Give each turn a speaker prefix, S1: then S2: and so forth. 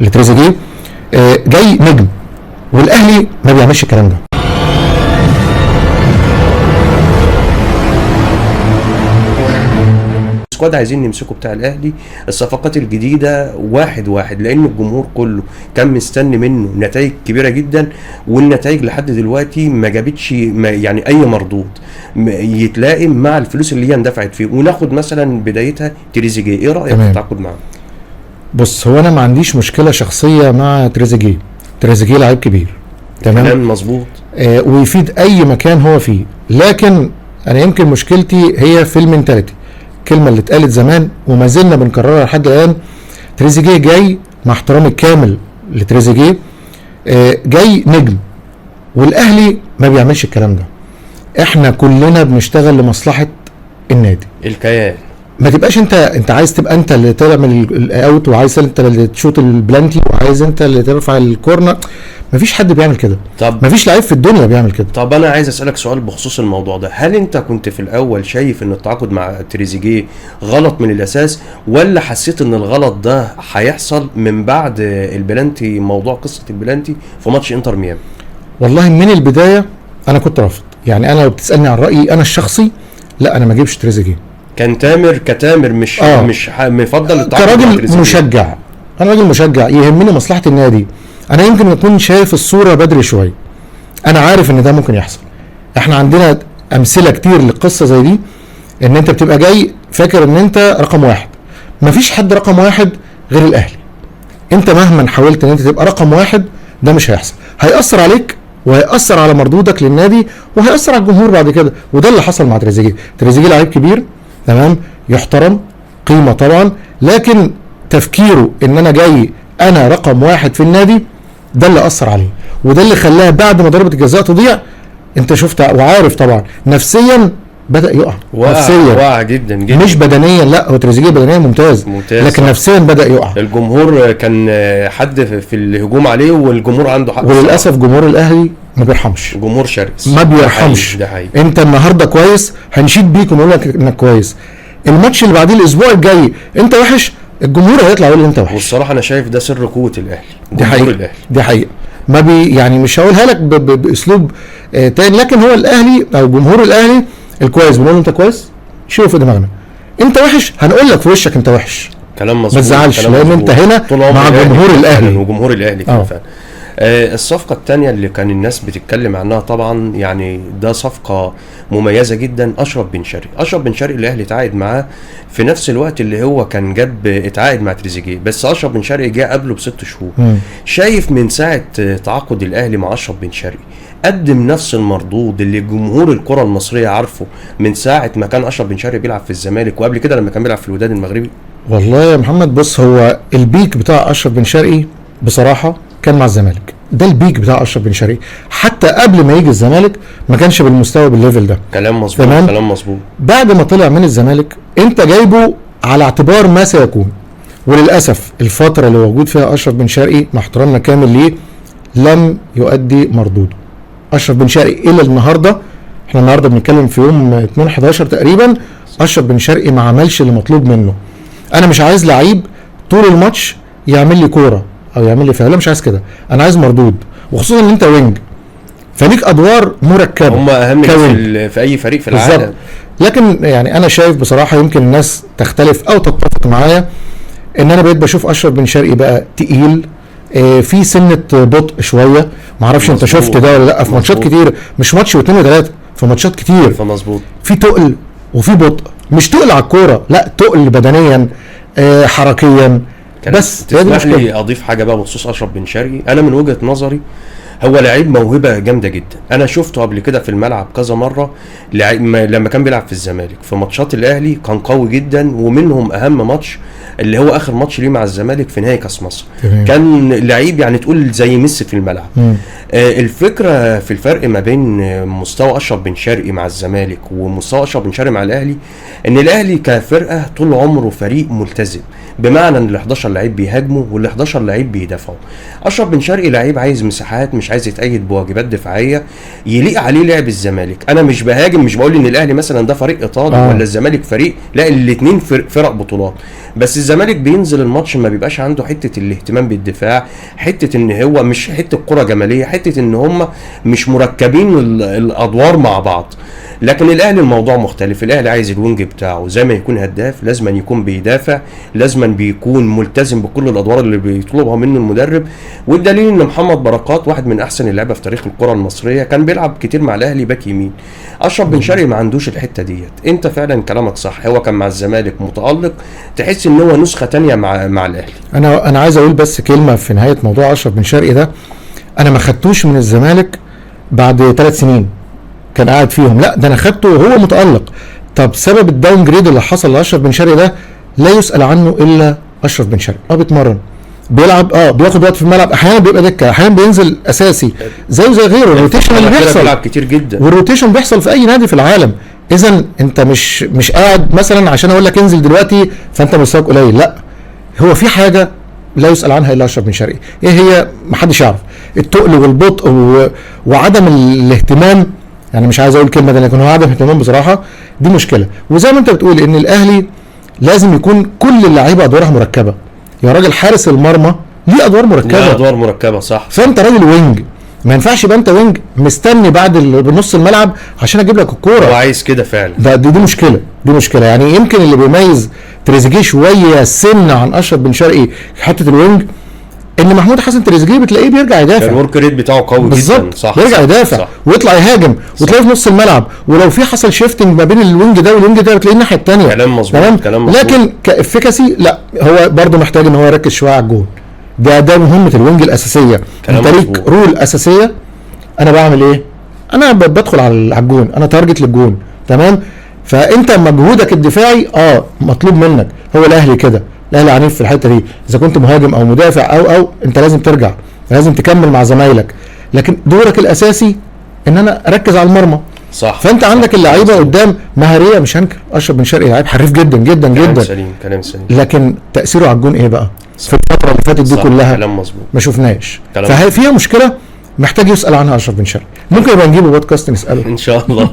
S1: لتريزيجيه جاي نجم، والاهلي ما بيعملش الكلام ده.
S2: السكواد عايزين نمسكه بتاع الاهلي، الصفقات الجديده واحد واحد، لان الجمهور كله كان مستني منه نتائج كبيره جدا، والنتائج لحد دلوقتي ما جابتش يعني اي مردود يتلائم مع الفلوس اللي هي اندفعت فيه. وناخد مثلا بدايتها تريزيجيه، ايه رايك في التعاقد معاه؟
S1: بص، هو انا ما عنديش مشكله شخصيه مع تريزيجيه لعيب كبير،
S2: تمام مظبوط،
S1: ويفيد اي مكان هو فيه، لكن انا يمكن مشكلتي هي في المنتاليتي، الكلمه اللي اتقالت زمان وما زلنا بنكررها لحد الان. تريزيجيه جاي، مع احترامي الكامل لتريزيجيه، جاي نجم، والاهلي ما بيعملش الكلام ده. احنا كلنا بنشتغل لمصلحه النادي،
S2: الكيان.
S1: ما تبقاش انت عايز تبقى انت اللي تعمل الاوت، وعايز انت اللي تشوط البلانتي، وعايز انت اللي ترفع الكورنر. مفيش حد بيعمل كده، مفيش لعيب في الدنيا بيعمل كده.
S2: طب انا عايز اسالك سؤال بخصوص الموضوع ده، هل انت كنت في الاول شايف ان التعاقد مع تريزيجيه غلط من الاساس، ولا حسيت ان الغلط ده هيحصل من بعد البلانتي، موضوع قصه البلانتي في ماتش انتر ميامي؟
S1: والله من البدايه انا كنت رافض، يعني انا لو بتسالني عن رايي انا الشخصي، لا انا ما اجيبش تريزيجيه.
S2: كان كتامر مش مفضل التعاقد مع
S1: كراجل مشجع، انا راجل مشجع يهمني مصلحه النادي. انا يمكن اكون شايف الصوره بدري شويه، انا عارف ان ده ممكن يحصل. احنا عندنا امثله كتير للقصه زي دي، ان انت بتبقى جاي فاكر ان انت رقم واحد. مفيش حد رقم واحد غير الاهلي. انت مهما حاولت ان انت تبقى رقم واحد ده مش هيحصل، هيأثر عليك وهيأثر على مردودك للنادي وهيأثر على الجمهور بعد كده. وده اللي حصل مع تريزيجيه. تريزيجيه لعيب كبير تمام، يحترم، قيمه طبعا، لكن تفكيره ان انا جاي انا رقم واحد في النادي، ده اللي اثر عليه، وده اللي خلاه بعد ما ضربه الجزاء تضيع، انت شفت وعارف طبعا نفسيا بدا يقع.
S2: نفسيا وقع جدا جدا،
S1: مش بدنيا، لا هو تريزيجيه بدنيا ممتاز لكن نفسيا بدا يقع.
S2: الجمهور كان حد في الهجوم عليه، والجمهور عنده حق،
S1: وللاسف جمهور الاهلي ما بيرحمش،
S2: جمهور شرس
S1: ما بيرحمش.
S2: ده حقيقي.
S1: انت النهارده كويس هنشيد بيك ونقول لك انك كويس، الماتش اللي بعديه الاسبوع الجاي انت وحش، الجمهور هيطلع يقول انت وحش.
S2: والصراحه انا شايف ده سر قوه الاهلي،
S1: دي حقيقه، دي حقيقه. ما يعني مش هقولها لك باسلوب تاني، لكن هو الاهلي او جمهور الاهلي الكويس بنقول له انت كويس، شوف دماغنا. انت وحش هنقول لك في وشك انت وحش،
S2: كلام مظبوط،
S1: ما تزعلش، لان انت هنا مع جمهور الاهلي
S2: وجمهور الاهلي كمان. الصفقة الثانية اللي كان الناس بتتكلم عنها طبعا، يعني ده صفقة مميزة جدا، أشرف بن شرقي. أشرف بن شرقي الأهلي اتعاقد معاه في نفس الوقت اللي هو كان اتعاقد مع تريزيجيه، بس أشرف بن شرقي جاء قبله ب6 شهور. شايف من ساعة تعاقد الأهلي مع أشرف بن شرقي قدم نفس المردود اللي جمهور الكرة المصرية عارفه من ساعة ما كان أشرف بن شرقي بيلعب في الزمالك، وقبل كده لما كان بيلعب في الوداد المغربي؟
S1: والله يا محمد بص، هو البيك بتاع أشرف بن شرقي بصراحة كان مع الزمالك، ده البيك بتاع اشرف بن شرقي. حتى قبل ما يجي الزمالك ما كانش بالمستوى بالليفل ده.
S2: كلام مظبوط، كلام مظبوط.
S1: بعد ما طلع من الزمالك انت جايبه على اعتبار ما سيكون، وللاسف الفتره اللي موجود فيها اشرف بن شرقي مع احترامنا كامل ليه لم يؤدي مردوده. اشرف بن شرقي الى النهارده، احنا النهارده بنتكلم في يوم 2/11 تقريبا، اشرف بن شرقي ما عملش اللي مطلوب منه. انا مش عايز لعيب طول الماتش يعمل لي كوره او يعمل لي فاول، مش عايز كده، انا عايز مردود، وخصوصا ان انت وينج فليك ادوار مركبه،
S2: هم اهم في اي فريق في العالم بالزبط.
S1: لكن يعني انا شايف بصراحه، يمكن الناس تختلف او تتفق معايا، ان انا بقيت بشوف اشرف بن شرقي بقى تقيل، في سنه بطء شويه، معرفش انت شفت ده ولا لا، في ماتشات كتير، مش ماتش واثنين وثلاثه، في ماتشات كتير
S2: فمظبوط
S1: في تقل وفي بطء، مش تقل على الكوره، لا تقل بدنيا حركيا. بس
S2: تسمح لي اضيف حاجه بقى بخصوص اشرف بن شرقي. انا من وجهه نظري هو لعيب موهبه جامده جدا، انا شفته قبل كده في الملعب كذا مره، لما كان بيلعب في الزمالك في ماتشات الاهلي كان قوي جدا، ومنهم اهم ماتش اللي هو اخر ماتش ليه مع الزمالك في نهائي كاس مصر. كان لعيب يعني تقول زي ميسي في الملعب. الفكره في الفرق ما بين مستوى اشرف بن شرقي مع الزمالك ومستوى اشرف بن شرقي مع الاهلي، ان الاهلي كفرقه طول عمره فريق ملتزم، بمعنى ان ال11 لعيب بيهاجموا وال11 لعيب بيدافعوا. اشرف بن شرقي لعيب عايز مساحات، مش عايز يتأيد بواجبات دفاعيه يليق عليه لعب الزمالك. انا مش بهاجم، مش بقول ان الاهلي مثلا ده فريق ايطالي ولا الزمالك فريق، لا الاثنين فرق بطولات، بس الزمالك بينزل الماتش ما بيبقاش عنده حته الاهتمام بالدفاع، حته ان هو مش حته كره جماليه، حته ان هم مش مركبين الادوار مع بعض. لكن الاهلي الموضوع مختلف، الاهلي عايز الوينج بتاعه زي ما يكون هداف لازم أن يكون بيدافع، لازم أن بيكون ملتزم بكل الادوار اللي بيطلبها منه المدرب. والدليل ان محمد بركات واحد من احسن اللعيبه في تاريخ الكره المصريه كان بيلعب كتير مع الاهلي باك يمين. اشرف بن شرقي ما عندوش الحته ديت. انت فعلا كلامك صح، هو كان مع الزمالك متالق، تحس ان هو نسخه تانية مع الاهلي.
S1: انا عايز اقول بس كلمه في نهايه موضوع اشرف بن شرقي ده. انا ما خدتوش من الزمالك بعد 3 سنين كان قاعد فيهم، لا ده انا خدته وهو متالق. طب سبب الداون جريد اللي حصل لاشرف بن شرقي ده لا يسال عنه الا اشرف بن شرقي. بيتمرن، بيلعب، بياخد وقت في الملعب، احيانا بيبقى دكه، احيانا بينزل اساسي زيه زي غيره. الروتيشن اللي بيحصل
S2: بيلعب كتير جدا،
S1: والروتيشن بيحصل في اي نادي في العالم. اذا انت مش قاعد مثلا عشان اقول لك انزل دلوقتي فانت مستواك قليل، لا، هو في حاجه لا يسال عنها الا اشرف بن شرقي. ايه هي؟ محدش يعرف. التقل والبطء وعدم الاهتمام، يعني مش عايز اقول كلمه ده لكن هو عدم اهتمام بصراحه، دي مشكله. وزي ما انت بتقول ان الاهلي لازم يكون كل اللعيبه ادوارها مركبه. يا راجل حارس المرمى ليه ادوار مركبه،
S2: ليه ادوار مركبه صح.
S1: فانت راجل وينج، ما ينفعش يبقى انت وينج مستني بعد بنص الملعب عشان اجيب لك الكوره.
S2: هو عايز كده فعلا.
S1: دي مشكله، دي مشكله. يعني يمكن اللي بيميز تريزيجيه شويه سن عن اشرف بن شرقي في حته الوينج ان محمود حسن تريزيجيه بتلاقيه بيرجع يدافع،
S2: الورك ريت بتاعه قوي جدا، صح،
S1: بيرجع يدافع صح. ويطلع يهاجم، وتلاقيه في نص الملعب، ولو في حصل شيفتنج ما بين الوينج ده والوينج ده بتلاقيه الناحيه الثانيه.
S2: كلام مظبوط، كلام مظبوط.
S1: لكن كافيكاسي لا، هو برده محتاج ان هو يركز شويه على الجول. ده مهمه الوينج الاساسيه. انت ليك رول اساسيه. انا بعمل ايه؟ انا بدخل على الجون، انا تارجت للجون، تمام. فانت مجهودك الدفاعي مطلوب منك. هو الاهلي كده، الاهلي عنيف في الحته دي. اذا كنت مهاجم او مدافع او انت لازم ترجع، لازم تكمل مع زمايلك، لكن دورك الاساسي ان انا اركز على المرمى،
S2: صح.
S1: فانت عندك اللعيبه قدام مهاريه، مش هنكر اشرف بن شرقي لعيب حريف جدا جدا
S2: كلام
S1: جدا،
S2: سليم، كلام سليم.
S1: لكن تاثيره على الجون ايه بقى؟ في الفتره اللي فاتت دي كلها
S2: كلام مظبوط،
S1: ما شفناش. فهي فيها مشكله محتاج يسال عنها اشرف بن شرقي. ممكن يبقى نجيبه بودكاست نساله
S2: ان شاء الله.